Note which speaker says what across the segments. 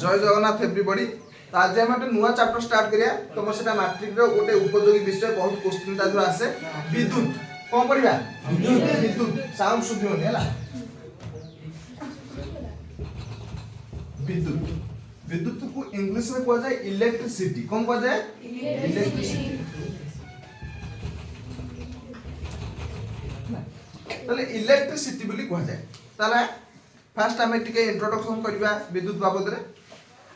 Speaker 1: जय जगन्नाथ एवरीबॉडी। तो आज हम गोटे नुआ चैप्टर स्टार्ट करिया। तुम से मैट्रिक रो गोटे उपयोगी विषय बहुत क्वेश्चन ता जो आसे विद्युत कोन पढिबा विद्युत साउंड सुधी होनी हैला। विद्युत विद्युत को इंग्लिश में कहा जाए इलेक्ट्रिसिटी। कौन कहा जाए इलेक्ट्रिसिटी। ताले इलेक्ट्रिसिटी बोली कहा जाए। ताले फास्ट आमे टिके इंट्रोडक्शन करबा विद्युत बाबद रे।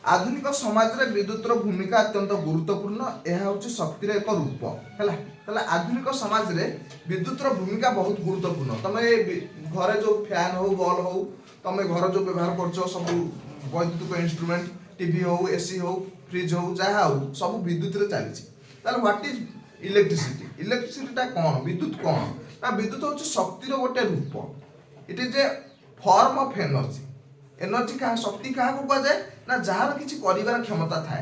Speaker 1: आधुनिक समाज रे विद्युत रो भूमिका अत्यंत गुरुत्वपूर्ण। यह होची शक्तिर एक रूप हैला। ताले आधुनिक समाज रे विद्युत रो भूमिका बहुत गुरुत्वपूर्ण। तमे घरे जो फैन हो बॉल हो तमे घर जो व्यवहार करछो सब वैद्युतिक इंस्ट्रूमेंट टीवी हो एसी हो फ्रिज हो जहा हो सब विद्युत रे चली। ताले व्हाट इज इलेक्ट्रिसिटी। इलेक्ट्रिसिटी ता कोन विद्युत कोन ना विद्युत होची शक्तिर गोटे रूप। It is a form of energy. Energy का शक्ति का को कहा जाए ना जहार किछि करिवार क्षमता थाए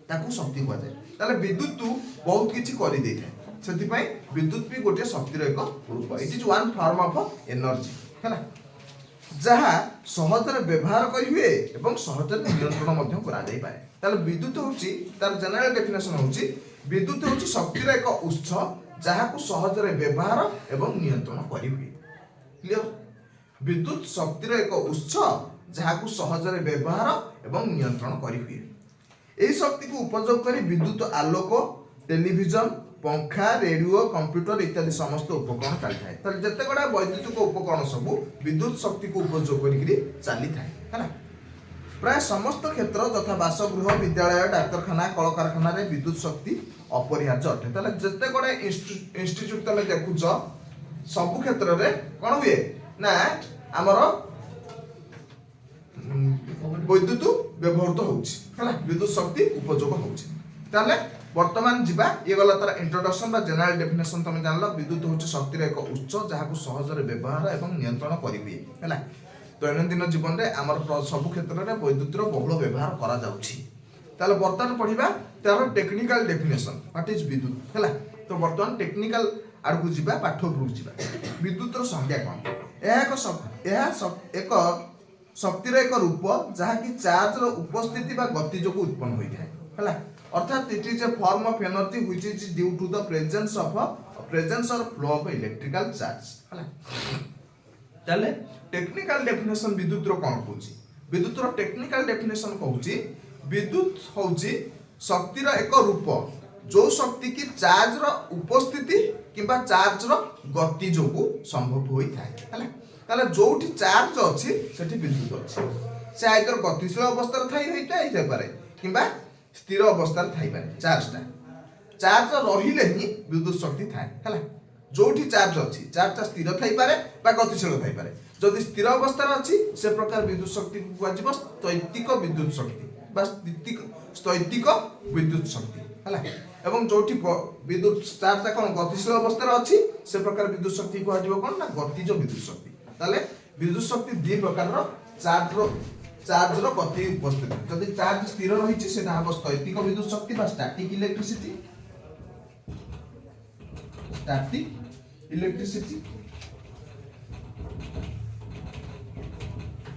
Speaker 1: ताकू शक्ति कहा जाए। ताले विद्युत बहुत किछि करि दे थाए। सेति पई विद्युत भी गोटे शक्तिर एक रूप। It is one form of energy हैला जहा सहजरे व्यवहार करि हुए एवं सहजरे नियंत्रण मध्य करा जाई पाए। ताले विद्युत होची तार जनरल डेफिनेशन होची विद्युत होची शक्तिर एक उत्स जहा को सहजरे व्यवहार एवं नियंत्रण करि हुए। क्लियर। विद्युत शक्तिर एक उत्स जहा को सहजरे व्यवहार एवं नियंत्रण करि हुए। एही शक्ति को उपयोग करी विद्युत आलोक टेलीविजन पंखा रेडियो कंप्यूटर इत्यादि समस्त उपकरण चली थाए। ताले जते गडा वैद्युतिक उपकरण सब विद्युत शक्ति को उपयोग करी चली थाए हैना। प्राय समस्त क्षेत्र तथा बासगृह विद्यालय डाक्तरखाना कल कारखाना रे विद्युत शक्ति अपरिहार्य अटे। ताले जते गडा इंस्टीट्यूट तमे देखुछ सब क्षेत्र रे कोन हुए ना हमर वैद्युत व्यवहृत होउछि हैला विद्युत शक्ति उपयोग होउछि। ताले वर्तमान जीवा ये गला तार इंट्रोडक्शन बा जनरल डेफिनेशन तमे जानलो। विद्युत होउछि शक्तिर एक उत्स जहा को सहजरे व्यवहार एवं नियंत्रण करि हुए हैला। दैनंदिन जीवन रे हमर सब क्षेत्र रे वैद्युत रो बहुल व्यवहार करा जाउछि। ताले वर्तमान पढिबा तार टेक्निकल डेफिनेशन व्हाट इज विद्युत हैला। तो वर्तमान टेक्निकल आडकु जीवा पाठ उपरु जीवा। विद्युत रो संज्ञा कोन एक शक्तिर एक रूप जहा कि चार्ज रो उपस्थिति बा गति जो उत्पन्न होई थाए हैला। अर्थात it is a form of energy which is due to the presence और फ्लो ऑफ इलेक्ट्रिकल चार्ज हैला। ताले टेक्निकल डेफिनेशन विद्युत रो कोन कहूची। विद्युत रो टेक्निकल डेफिनेशन कहूची विद्युत होची शक्तिर एक रूप जो शक्ति की चार्ज रो उपस्थिति किबा चार्ज रो गति जो संभव होई थाए हैला। ताले जोठी चार्ज अछि सेठी विद्युत अछि। से आइदर गतिशील अवस्था रे थाई पारे किबा स्थिर अवस्था रे थाई पारे। चार्ज रहिले ही विद्युत शक्ति थाए हैला। जोठी चार्ज अछि चार्ज स्थिर थाई पारे बा गतिशील थाई पारे। जदि स्थिर अवस्था रे अछि से प्रकार विद्युत शक्ति को कहजिबो स्थैतिक विद्युत शक्ति बा स्थैतिक विद्युत शक्ति हैला। एवं जोठी विद्युत चार्ज कोन गतिशील अवस्था रे अछि से प्रकार विद्युत शक्ति को कहजिबो कोन ना गतिज विद्युत शक्ति। ताले विद्युत शक्ति दि प्रकार रो चार्ज रो गति उपस्थिति। जदि चार्ज स्थिर रहिछि सेटा हबो स्थैतिक विद्युत शक्ति बा स्टैटिक इलेक्ट्रिसिटी। स्टैटिक इलेक्ट्रिसिटी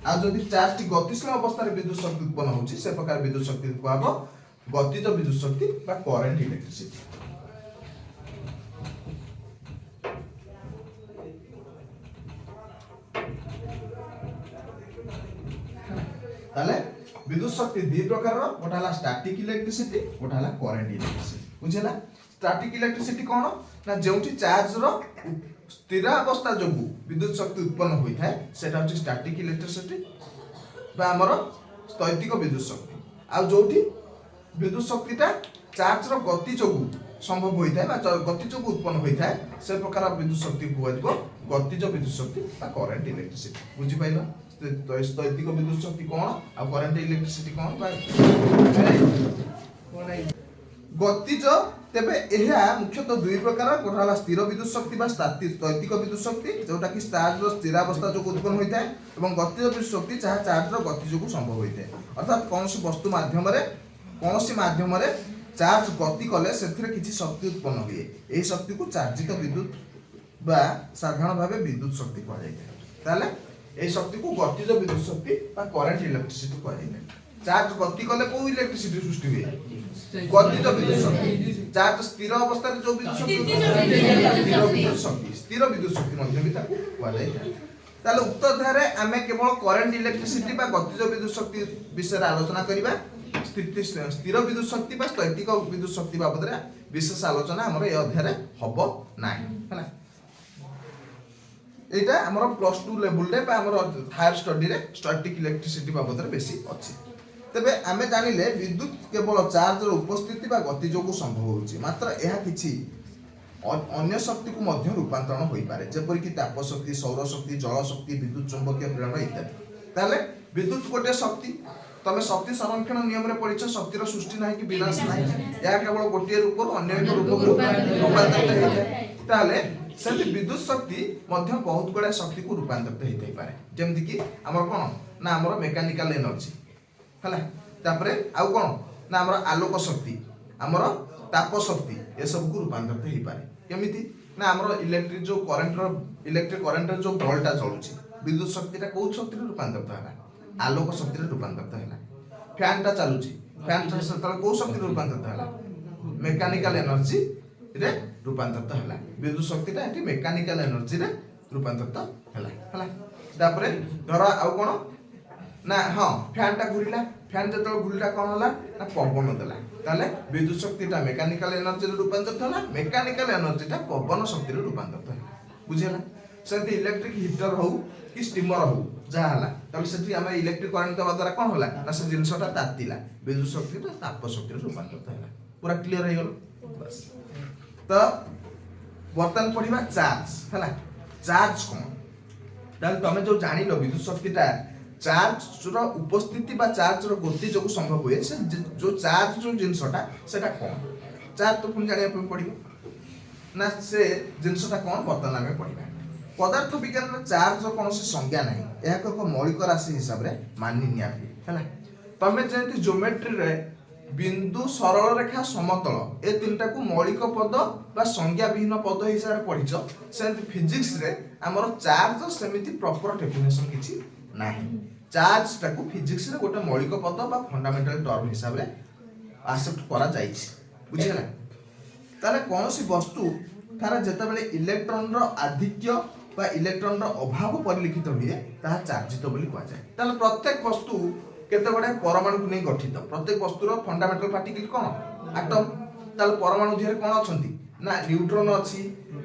Speaker 1: आ जदि चार्ज टी गतिशील अवस्था रे विद्युत शक्ति उत्पन्न होछि से प्रकार विद्युत शक्ति को हबो गतिज विद्युत शक्ति बा करंट इलेक्ट्रिसिटी। ताले विद्युत शक्ति दि प्रकार रो गोटा हला स्टैटिक इलेक्ट्रिसिटी गोटा हला करंट इलेक्ट्रिसिटी। बुझेला। स्टैटिक इलेक्ट्रिसिटी कोन ना जेउठी चार्ज रो स्थिर अवस्था जोगु विद्युत शक्ति उत्पन्न होई थाए सेटा होची स्टैटिक इलेक्ट्रिसिटी बा हमर स्थैतिक विद्युत शक्ति। आ जोठी विद्युत शक्तिटा चार्ज रो गति जोगु संभव होई थाए बा गति जोगु उत्पन्न होई थाए से प्रकार विद्युत शक्ति को कहजिबो गतिज विद्युत शक्ति बा करंट इलेक्ट्रिसिटी। बुझि पाइलो। स्थैतिक विद्युत शक्ति कोन आ करंट इलेक्ट्रिसिटी कोन बा गतिज। तेबे एहा मुख्यतः दुई प्रकार गोटा हला स्थिर विद्युत शक्ति बा स्थैतिक विद्युत शक्ति जोटा कि चार्ज रो स्थिर अवस्था जो उत्पन्न होई थाए एवं गतिज विद्युत शक्ति जहा चार्ज रो गति जो संभव होई थाए। अर्थात कोनसी वस्तु माध्यम रे चार्ज गति कले सेथिरे किछि शक्ति उत्पन्न होई। एही शक्ति को चार्जित विद्युत बा साधारण भाबे विद्युत शक्ति कहा जाय। ताले ए शक्ति को गतिज विद्युत शक्ति बा करंट इलेक्ट्रिसिटी कहा जाय। चार्ज गति कले को इलेक्ट्रिसिटी सृष्टि हुए गतिज विद्युत शक्ति चार्ज स्थिर अवस्था रे जो विद्युत शक्ति स्थिर विद्युत शक्ति स्थिर विद्युत शक्ति मध्य भी ताकू हुआ जाय ताले उक्त अध्याय आमे केवल करंट इलेक्ट्रिसिटी बा गतिज विद्युत शक्ति विषय आलोचना करिबा स्थिर विद्युत शक्ति बा स्थैतिक विद्युत शक्ति बाबद रे विशेष आलोचना हमर ए अध्याय हबो नाही हला एटा हमर प्लस 2 लेवल रे बा हमर हायर स्टडी रे स्टैटिक इलेक्ट्रिसिटी बाबद रे बेसी अछि तबे आमे जानिले विद्युत केवल चार्ज रो उपस्थिति बा गति जोगु संभव होछि मात्र एहा किछि अन्य शक्ति को मध्य रूपांतरण होई पारे जेपर कि ताप शक्ति सौर शक्ति जल शक्ति विद्युत चुंबकीय प्रेरण इत्यादि ताले विद्युत गोटे शक्ति तमे शक्ति संरक्षण नियम रे पढिछ शक्तिर सृष्टि नाही कि विनाश नाही या केवल गोटे रूप अन्य एक रूप को रूपांतरित होइଥାଏ ताले सेति विद्युत शक्ति मध्य बहुत गुडा शक्ति को रूपांतरित होइथाइ पारे जेमति कि हमर कोन ना हमर मेकानिकल एनर्जी हला तापरे आउ कोन ना हमर आलोक शक्ति हमर ताप शक्ति ए सब को रूपांतरित होई पारे केमिति ना हमर इलेक्ट्रिक जो करंट जो बल्बटा चलुची विद्युत शक्तिटा को शक्ति रे रूपांतरित होला आलोक शक्ति रे रूपांतरित होला फैनटा चलुची फैन सतल को शक्ति रे रूपांतरित होला मेकानिकल एनर्जी रे रूपांतरित होला विद्युत शक्तिटा एटी मेकानिकल एनर्जी रे रूपांतरित होला तापरे धरा आउ कोन ना हां फैनटा घुरिला फैन जतल घुरिला कोन होला ना पवन देला ताले विद्युत शक्तिटा मेकानिकल एनर्जी रे रूपांतरित होला मेकानिकल एनर्जीटा पवन शक्ति रे रूपांतरित होला बुझिला सेति इलेक्ट्रिक हीटर हो कि स्टीमर हो जा हला तब सेति हम इलेक्ट्रिक करंट दवा द्वारा कोन होला ना से जिंसटा तातिला विद्युत शक्तिटा ताप शक्ति रे रूपांतरित होला पूरा क्लियर हे गेल बस तो बर्तन पढिबा चार्ज हला चार्ज कोन ताल तमे जो जानिलो विद्युत शक्तिटा चार्ज रो उपस्थिति बा चार्ज रो गति जो संभव हुए से जो चार्ज जो जिंसटा सेटा कोन चार्ज तो पुन जानिया पडिबो ना से जिंसटा कोन बर्तन आमे पढिबा पदार्थ विज्ञान रो चार्ज रो कोनोसी संज्ञा नाही एहा को मौलिक राशि हिसाब रे मानि निया हला तमे जेंति ज्योमेट्री रे बिंदु सरल रेखा समतल ए तीनटा को मौलिक पद बा संज्ञा विहीन पद हिसाब रे पढिछो सेंति फिजिक्स रे हमर चार्ज सेमिति प्रॉपर डेफिनेशन किछि नाही चार्ज टाको फिजिक्स रे गोटे मौलिक पद बा फंडामेंटल टर्म हिसाब रे एक्सेप्ट करा जाइछि बुझिला ताले कोनोसी वस्तु तारा जते बेले इलेक्ट्रॉन रो आधिक्य बा इलेक्ट्रॉन रो अभाव परिलिखित हुए ता चार्जित बोली कहा जाय ताले प्रत्येक वस्तु केते बडे परमाणु को नै गठित प्रत्येक वस्तु रो फंडामेंटल पार्टिकल कोन एटम ताले परमाणु धिरे कोन अछंती ना न्यूट्रॉन अछि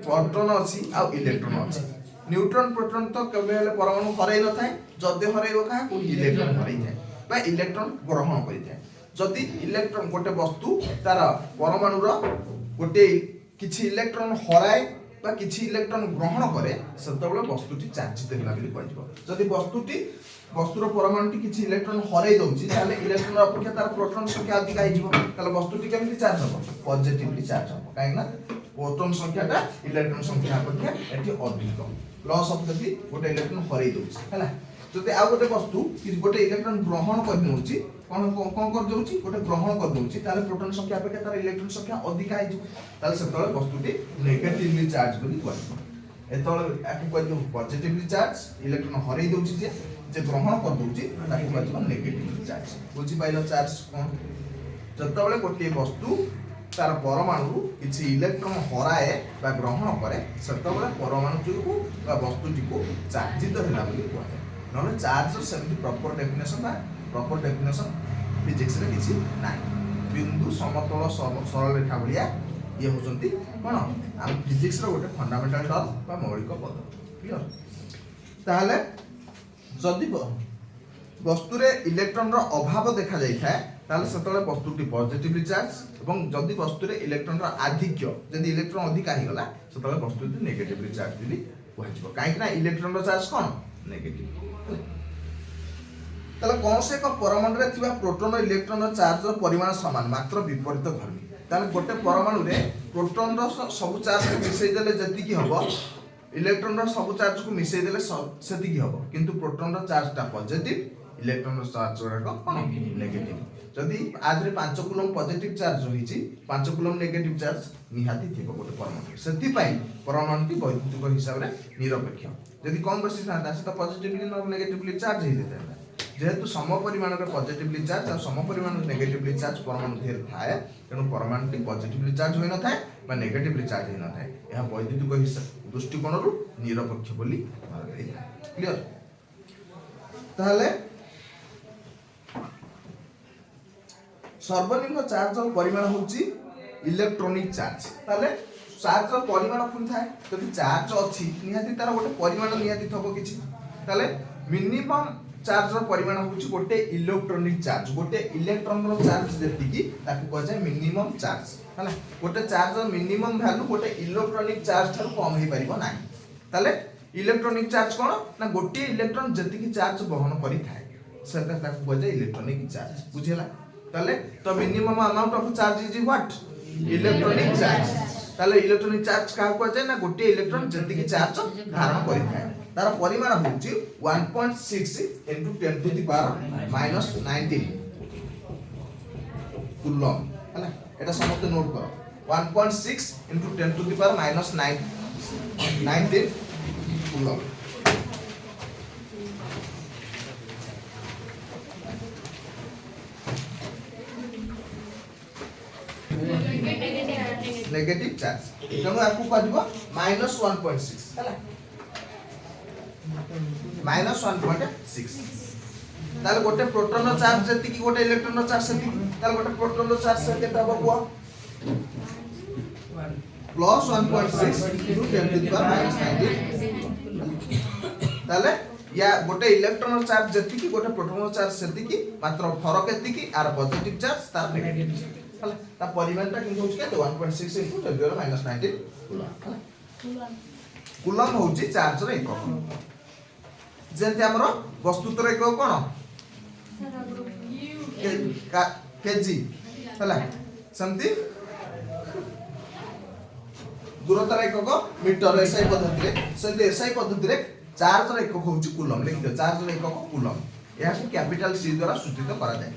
Speaker 1: प्रोटॉन अछि आ इलेक्ट्रॉन अछि न्यूट्रॉन प्रोटॉन तो केबे हेले परमाणु हरै न थाए जदे हरैबो का को इलेक्ट्रॉन हरै थाए बा इलेक्ट्रॉन ग्रहण करि थाए जदि इलेक्ट्रॉन गोटे वस्तु तार परमाणु रो गोटे किछि इलेक्ट्रॉन हराए बा किछि इलेक्ट्रॉन ग्रहण करे सेतबेले वस्तुटी चार्जित होला बोली कहजिबो जदि वस्तुर परमाणुटी किछि इलेक्ट्रॉन हराई दउछि ताले इलेक्ट्रॉन अपेक्षा तार प्रोटॉन संख्या अधिक आइजिबो ताले वस्तुटी केमिति चार्ज हो पॉजिटिवली चार्ज हो काहेना प्रोटॉन संख्याटा इलेक्ट्रॉन संख्या अपेक्षा एठी अधिक लॉस ऑफ जदि गोटे इलेक्ट्रॉन हराई दउछि हैला जदि आ गोटे वस्तु कि गोटे इलेक्ट्रॉन ग्रहण कर दउछि कोन कर दउछि गोटे ग्रहण कर दउछि ताले प्रोटॉन संख्या अपेक्षा तार इलेक्ट्रॉन संख्या अधिक आइजिबो ताले सेतबेले वस्तुटी नेगेटिवली चार्ज बोली कहजिबो एतबेले आकि कहजिबो पॉजिटिवली चार्ज इलेक्ट्रॉन हराई दउछि जे ग्रहण कर दउछि ताकि कहजिबो नेगेटिवली चार्ज बुझि पाइलो चार्ज कोन जतबेले गोटे वस्तु तार परमाणु किछि इलेक्ट्रॉन हराए बा ग्रहण करे सेतबेले परमाणु को बा वस्तुटी को चार्जित होला बोली कहजाय नले चार्ज सेमति प्रॉपर डेफिनेशन फिजिक्स रे किछि नाही बिंदु समतल सरल रेखा बलिया ये होचंती कोन हम फिजिक्स रो गोटे फंडामेंटल टर्म बा मौलिक पद क्लियर ताहले जदि वस्तु रे इलेक्ट्रॉन रो अभाव देखा जाय थाए ताले सेतले वस्तुटी पॉजिटिवली चार्ज एवं जदि वस्तु रे इलेक्ट्रॉन रो आधिक्य जदि इलेक्ट्रॉन अधिक आही गला सेतले वस्तुटी नेगेटिवली चार्ज बोली कहजिबो काहे कि ना इलेक्ट्रॉन रो चार्ज कोन नेगेटिव ताले कोन से एक परमाणु रे थिबा प्रोटॉन और इलेक्ट्रॉन रो चार्ज रो परिमाण समान मात्र विपरीत धर्मी ताले गोटे परमाणु रे प्रोटॉन रो सब चार्ज को मिसै देले जति की हबो इलेक्ट्रॉन रो सब चार्ज को मिसै देले सेति की हबो किंतु प्रोटॉन रो चार्ज ता पॉजिटिव इलेक्ट्रॉन रो चार्ज रो कोन नेगेटिव जदि आदरे 5 कूलम पॉजिटिव चार्ज होईची 5 कूलम नेगेटिव चार्ज निहाती थिबो गोटे परमाणु सेति पई परमाणुटी वैद्युतिक हिसाब रे निरपेक्ष जदि कम बेसी था त पॉजिटिवली न नेगेटिवली चार्ज हे देता जेहेतु सम परिमाण रे पॉजिटिवली चार्ज और सम परिमाण रे नेगेटिवली चार्ज परमाणु ढेर थाए तेणु परमाणुटी पॉजिटिवली चार्ज होई न थाए बा नेगेटिवली चार्ज होई न थाए यह वैद्युतिक दृष्टिकोण रु निरपेक्ष बोली क्लियर ताहले सर्वनिम्न चार्ज और परिमाण होची इलेक्ट्रॉनिक चार्ज ताहले चार्ज और परिमाण पुन थाए जदि चार्ज अछि निहाती तार गोटे परिमाण निहाती थबो किछि ताहले मिनिमम चार्ज रो परिमाण होची गोटे इलेक्ट्रॉनिक चार्ज गोटे इलेक्ट्रॉन रो चार्ज जेतिकी ताकू कह जाय मिनिमम चार्ज हला गोटे चार्ज रो मिनिमम वैल्यू गोटे इलेक्ट्रॉनिक चार्ज थार कम हे परिबो नाही ताले इलेक्ट्रॉनिक चार्ज कोन ना गोटे इलेक्ट्रॉन जेतिकी चार्ज वहन करि थाए सेटा ताकू कह जाय इलेक्ट्रॉनिक चार्ज बुझिला ताले तो minimum amount of charge is what electronic charge ताले इलेक्ट्रॉनिक चार्ज का कह जाय ना गोटे इलेक्ट्रॉन जेतिकी चार्ज धारण करि थाए तार परिमाण होची 1.6 into 10 to the power minus 19 coulomb हैला एटा समस्त नोट करो 1.6 into 10 to the power minus 19 coulomb negative charge तेणु आपको कहबो -1.6 हैला -1.6 ताले गोटे प्रोटॉन रो चार्ज जति की गोटे इलेक्ट्रॉन रो चार्ज सेति ताले गोटे प्रोटॉन रो चार्ज से केता हबो को plus 1.6 into 10 to the power -19 ताले या गोटे इलेक्ट्रॉन रो चार्ज जति की गोटे प्रोटॉन रो चार्ज सेति की मात्र फरक एति की आर पॉजिटिव चार्ज तार नेगेटिव चार्ज हला ता परिमाणटा किंतु होछ के 1.6 into 10 to the power -19 coulomb coulomb होची चार्ज रो एकक जेंति हमरो वस्तुतर एक कोन केजी हला समति दूरतर एक मीटर एसआई पद्धति रे से एसआई पद्धति रे चार्ज रो एक होउची कूलम लिख दो चार्ज रो एक कूलम यहा को कैपिटल सी द्वारा सूचित करा जाय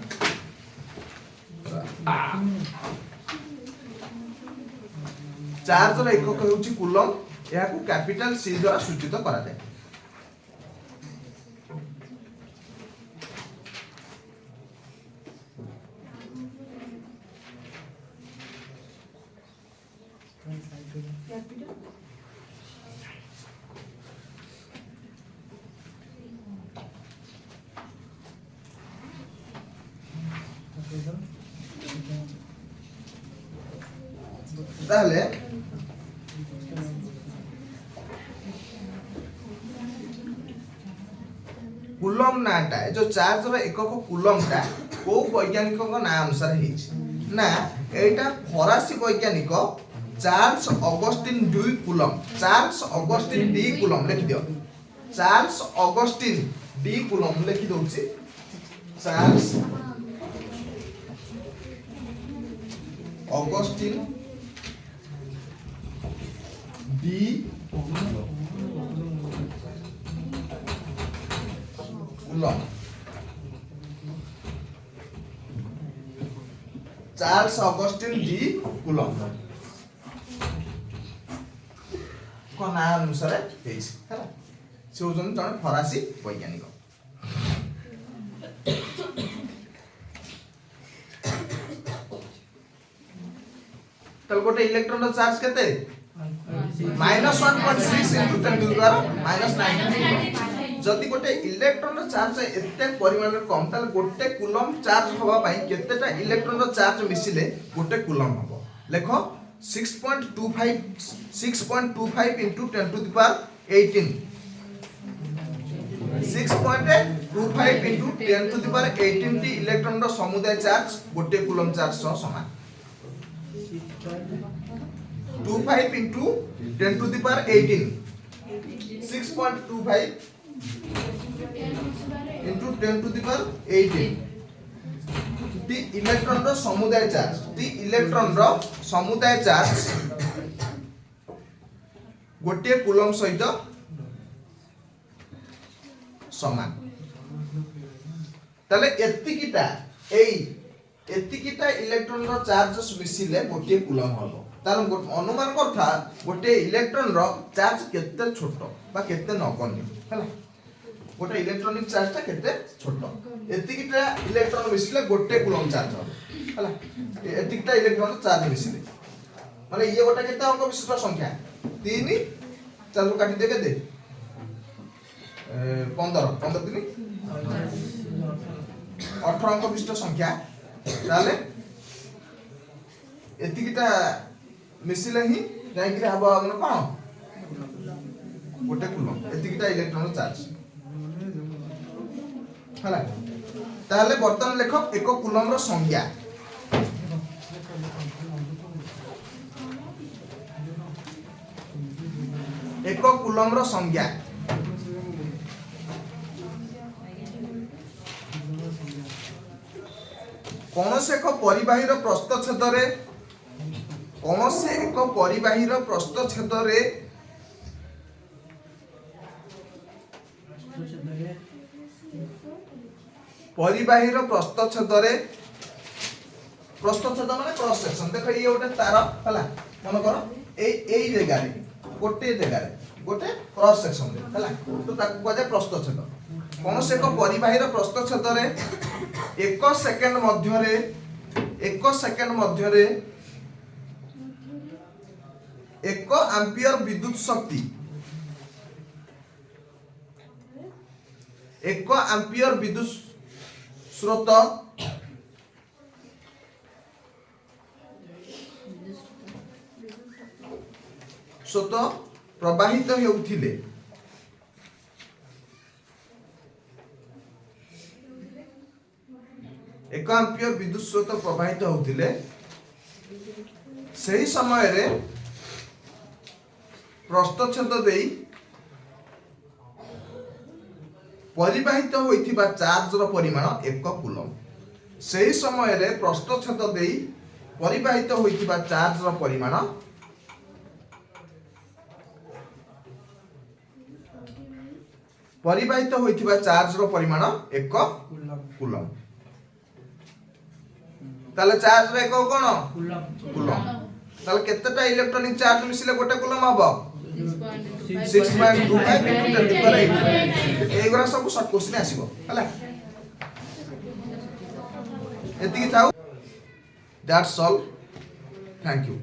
Speaker 1: चार्ज रो एक होउची कूलम यहा को कैपिटल सी द्वारा सूचित करा जाय ताहले कूलम नाटा जो चार्ज रो एकक कूलम टा को वैज्ञानिक को ना अनुसार हिच ना एटा फरासी वैज्ञानिक Charles Augustin de Coulomb Charles Augustin de Coulomb लिख दियो चार्ल्स ऑगस्टिन डी कूलम लिखि दोछि Charles Augustin de Coulomb Charles Augustin de Coulomb को ना अनुसार हेछि हला से होजन जने फरासी वैज्ञानिक तल गोटे इलेक्ट्रॉन रो चार्ज केते -1.6 into 10 to the power -19 जदि गोटे इलेक्ट्रॉन रो चार्ज एते परिमाण रे कम ताल गोटे कूलम चार्ज होबा पई केतेटा इलेक्ट्रॉन रो चार्ज मिसिले गोटे कूलम हबो लेखो 6.25 into 10 to the power 18 6.25 into 10 to the power 18 टी इलेक्ट्रॉन रो समुदाय चार्ज गोटे कूलम चार्ज सह समान 25 into 10 to the power 18 6.25 into 10 to the power 18 टी इलेक्ट्रॉन रो समुदाय चार्ज टी इलेक्ट्रॉन रो समुदाय चार्ज गोटे कूलम सहित समान तले एतिकिटा इलेक्ट्रॉन रो चार्ज मिसिले गोटे कूलम हबो तार अनुमान करथा गोटे इलेक्ट्रॉन रो चार्ज केते छोटो बा केते नगण्य हला गोटे इलेक्ट्रॉनिक चार्ज टा केते छोट एतिकिटा इलेक्ट्रॉन मिसले गोटे कूलम चार्ज हो हला एतिकिटा इलेक्ट्रॉन चार्ज मिसले माने ये गोटे केते अंक विशिष्ट संख्या 3 चार्ज काटी दे केते 15 3 18 अंक विशिष्ट संख्या ताले एतिकिटा मिसले ही जाई कि हबो हमन कोन गोटे कूलम एतिकिटा इलेक्ट्रॉन चार्ज हला ताले वर्तमान लेख एक कूलम रो संख्या एक कूलम रो संख्या कौन से एक परिबाहीर प्रस्थछेद रे कौन से एक परिबाहीर प्रस्थछेद रे परिबाहीर प्रस्थछेद रे प्रस्थछेद माने क्रॉस सेक्शन देखो ये गोटे तार हला मन करो ए जगह रे गोटे जगह रे गोटे क्रॉस सेक्शन रे हला तो ताकू कहजा प्रस्थछेद कौन से एक परिबाहीर प्रस्थछेद रे 1 सेकंड मध्य रे 1 एम्पियर विद्युत शक्ति 1 एम्पियर विद्युत स्रोत प्रवाहित हेउथिले एक एम्पियर विद्युत स्रोत प्रवाहित होउथिले सही समय रे प्रस्थछेद देई परिवाहित होइथिबा चार्ज रो परिमाण 1 कूलम सही समय रे प्रस्थछेद देई परिवाहित होइथिबा चार्ज रो परिमाण परिवाहित होइथिबा चार्ज रो परिमाण 1 कूलम ताले चार्ज रे को कोन कूलम ताले केतेटा इलेक्ट्रॉनिक चार्ज मिसिले गोटे कूलम हबो 6.25 एगरा सब शॉर्ट क्वेश्चन आसीबो हला एतिकी थाउ दैट्स ऑल थैंक यू।